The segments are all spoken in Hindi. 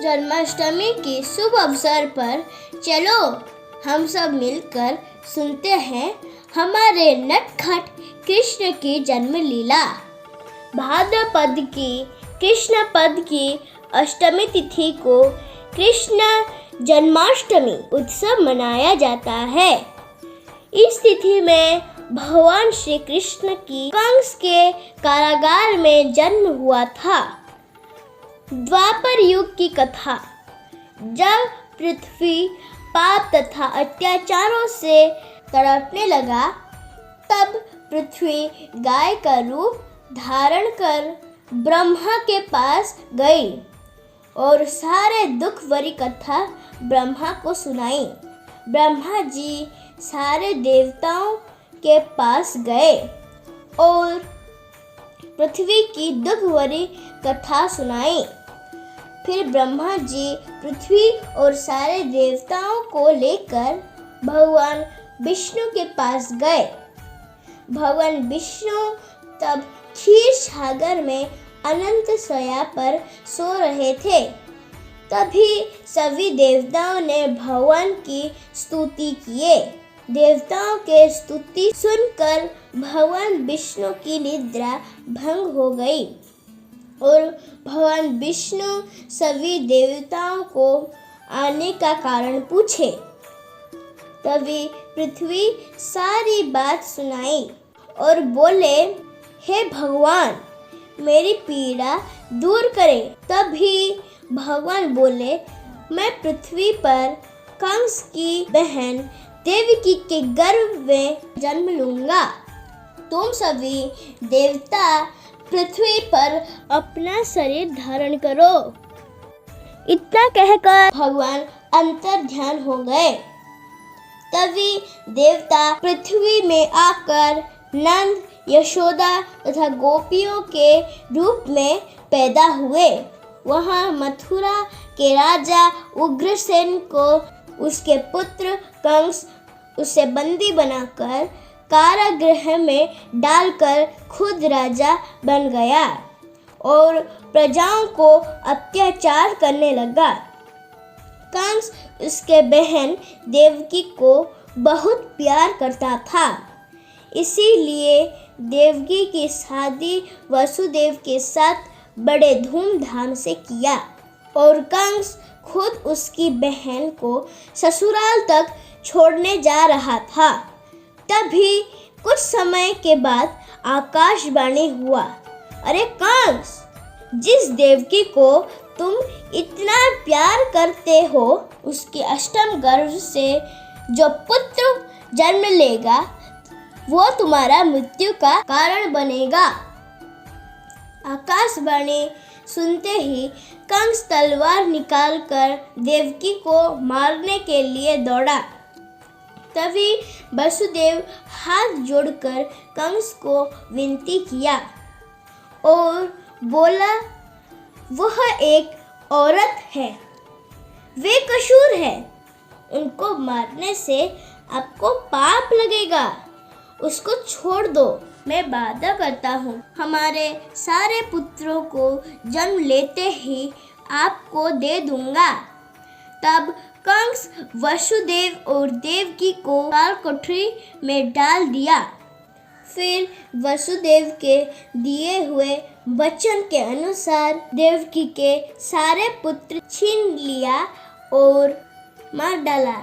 जन्माष्टमी के शुभ अवसर पर चलो हम सब मिलकर सुनते हैं हमारे नटखट कृष्ण की जन्म लीला। भाद्रपद की कृष्ण पद की अष्टमी तिथि को कृष्ण जन्माष्टमी उत्सव मनाया जाता है। इस तिथि में भगवान श्री कृष्ण की कंस के कारागार में जन्म हुआ था। द्वापर युग की कथा। जब पृथ्वी पाप तथा अत्याचारों से तड़पने लगा, तब पृथ्वी गाय का रूप धारण कर ब्रह्मा के पास गई और सारे दुख भरी कथा ब्रह्मा को सुनाई। ब्रह्मा जी सारे देवताओं के पास गए और पृथ्वी की दुख भरी कथा सुनाई। फिर ब्रह्मा जी पृथ्वी और सारे देवताओं को लेकर भगवान विष्णु के पास गए। भगवान विष्णु तब क्षीर सागर में अनंत शैया पर सो रहे थे। तभी सभी देवताओं ने भगवान की स्तुति किए। देवताओं के स्तुति सुनकर भगवान विष्णु की निद्रा भंग हो गई और भगवान विष्णु सभी देवताओं को आने का कारण पूछे। तभी पृथ्वी सारी बात सुनाई और बोले, हे भगवान, मेरी पीड़ा दूर करें। तभी भगवान बोले, मैं पृथ्वी पर कंस की बहन देवकी के गर्भ में जन्म लूंगा। तुम सभी देवता पृथ्वी पर अपना शरीर धारण करो। इतना कहकर भगवान अंतर ध्यान हो गए। तभी देवता पृथ्वी में आकर नंद, यशोदा तथा गोपियों के रूप में पैदा हुए। वहाँ मथुरा के राजा उग्रसेन को उसके पुत्र कंस उसे बंदी बनाकर कारागृह में डालकर खुद राजा बन गया और प्रजाओं को अत्याचार करने लगा। कंस उसके बहन देवकी को बहुत प्यार करता था, इसीलिए देवकी की शादी वसुदेव के साथ बड़े धूमधाम से किया और कंस खुद उसकी बहन को ससुराल तक छोड़ने जा रहा था। तभी कुछ समय के बाद आकाशवाणी हुआ, अरे कंस, जिस देवकी को तुम इतना प्यार करते हो, उसके अष्टम गर्भ से जो पुत्र जन्म लेगा वो तुम्हारा मृत्यु का कारण बनेगा। आकाशवाणी सुनते ही कंस तलवार निकालकर देवकी को मारने के लिए दौड़ा। तभी वसुदेव हाथ जोड़कर कंस को विनती किया और बोला, वह एक औरत है, वे कसूर है, उनको मारने से आपको पाप लगेगा, उसको छोड़ दो। मैं वादा करता हूँ, हमारे सारे पुत्रों को जन्म लेते ही आपको दे दूंगा। तब कंस वसुदेव और देवकी को काल कोठरी में डाल दिया। फिर वसुदेव के दिए हुए वचन के अनुसार देवकी के सारे पुत्र छीन लिया और मार डाला।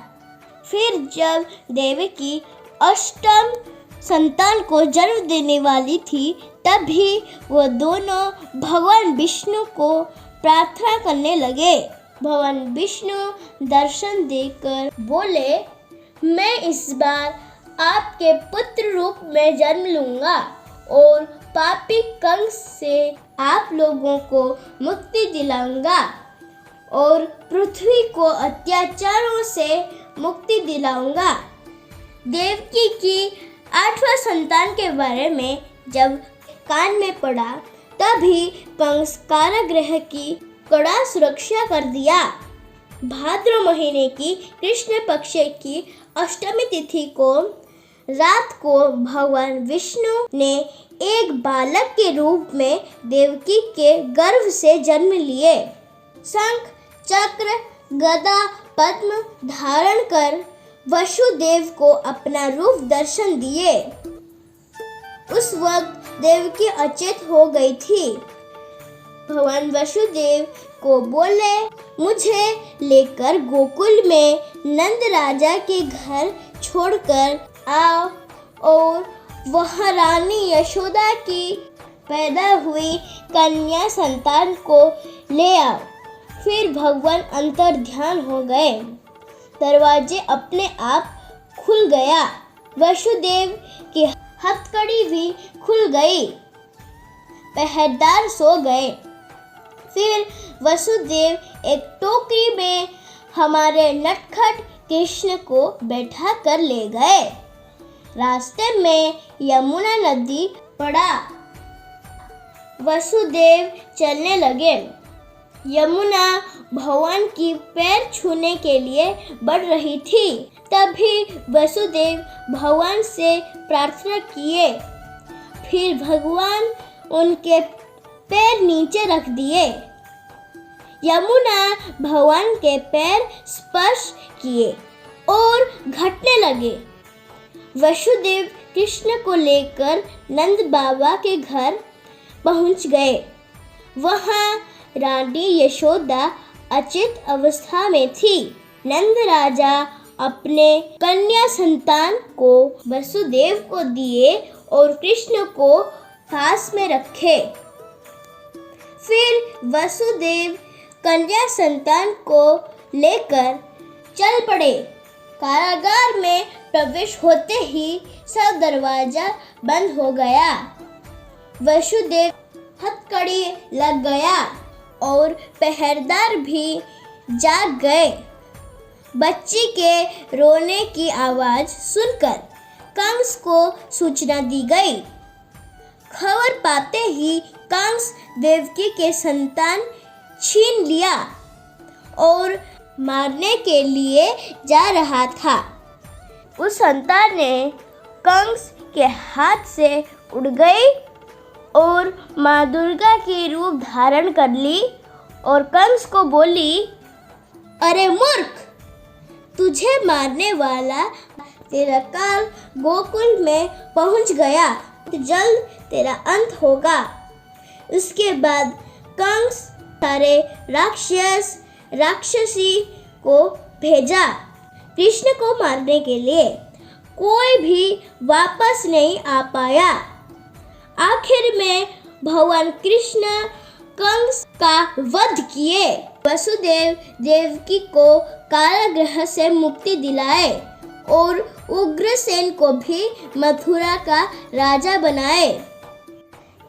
फिर जब देवकी अष्टम संतान को जन्म देने वाली थी, तभी वो दोनों भगवान विष्णु को प्रार्थना करने लगे। भगवान विष्णु दर्शन देकर बोले, मैं इस बार आपके पुत्र रूप में जन्म लूंगा और पापी कंस से आप लोगों को मुक्ति दिलाऊंगा और पृथ्वी को अत्याचारों से मुक्ति दिलाऊंगा। देवकी की 8वां संतान के बारे में जब कान में पड़ा, तभी कंस कारागृह की कड़ा सुरक्षा कर दिया। भाद्र महीने की कृष्ण पक्ष की अष्टमी तिथि को रात को भगवान विष्णु ने एक बालक के रूप में देवकी के गर्भ से जन्म लिए। शंख, चक्र गदा पद्म धारण कर वसुदेव को अपना रूप दर्शन दिए। उस वक्त देवकी अचेत हो गई थी। भगवान वसुदेव को बोले, मुझे लेकर गोकुल में नंद राजा के घर छोड़कर आओ और वह रानी यशोदा की पैदा हुई कन्या संतान को ले आओ। फिर भगवान अंतर ध्यान हो गए। दरवाजे अपने आप खुल गया। वसुदेव की हथकड़ी भी खुल गई। पहरेदार सो गए। फिर वसुदेव एक टोकरी में हमारे नटखट कृष्ण को बैठा कर ले गए। रास्ते में यमुना नदी पड़ा। वसुदेव चलने लगे। यमुना भगवान की पैर छूने के लिए बढ़ रही थी। तभी वसुदेव भगवान से प्रार्थना किए। फिर भगवान उनके पैर नीचे रख दिए। यमुना भगवान के पैर स्पर्श किए और घटने लगे। वसुदेव कृष्ण को लेकर नंद बाबा के घर पहुंच गए। वहां रानी यशोदा अचेत अवस्था में थी। नंद राजा अपने कन्या संतान को वसुदेव को दिए और कृष्ण को पास में रखे। फिर वसुदेव कन्या संतान को लेकर चल पड़े। कारागार में प्रवेश होते ही सब दरवाजा बंद हो गया। वसुदेव हथकड़ी लग गया और पहरेदार भी जाग गए। बच्ची के रोने की आवाज सुनकर कंस को सूचना दी गई। खबर पाते ही कंस देवकी के संतान छीन लिया और मारने के लिए जा रहा था। उस संतान ने कंस के हाथ से उड़ गई और माँ दुर्गा की रूप धारण कर ली और कंस को बोली, अरे मूर्ख, तुझे मारने वाला तेरा काल गोकुल में पहुंच गया। जल्द तेरा अंत होगा। उसके बाद कंस सारे राक्षसी को भेजा कृष्ण को मारने के लिए। कोई भी वापस नहीं आ पाया। आखिर में भगवान कृष्ण कंस का वध किए। वसुदेव देवकी को कारागृह से मुक्ति दिलाए और उग्रसेन को भी मथुरा का राजा बनाए।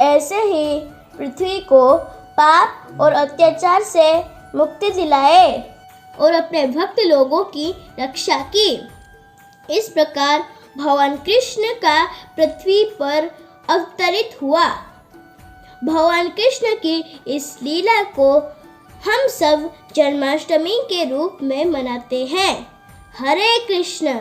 ऐसे ही पृथ्वी को पाप और अत्याचार से मुक्ति दिलाए और अपने भक्त लोगों की रक्षा की। इस प्रकार भगवान कृष्ण का पृथ्वी पर अवतरित हुआ। भगवान कृष्ण की इस लीला को हम सब जन्माष्टमी के रूप में मनाते हैं। हरे कृष्ण।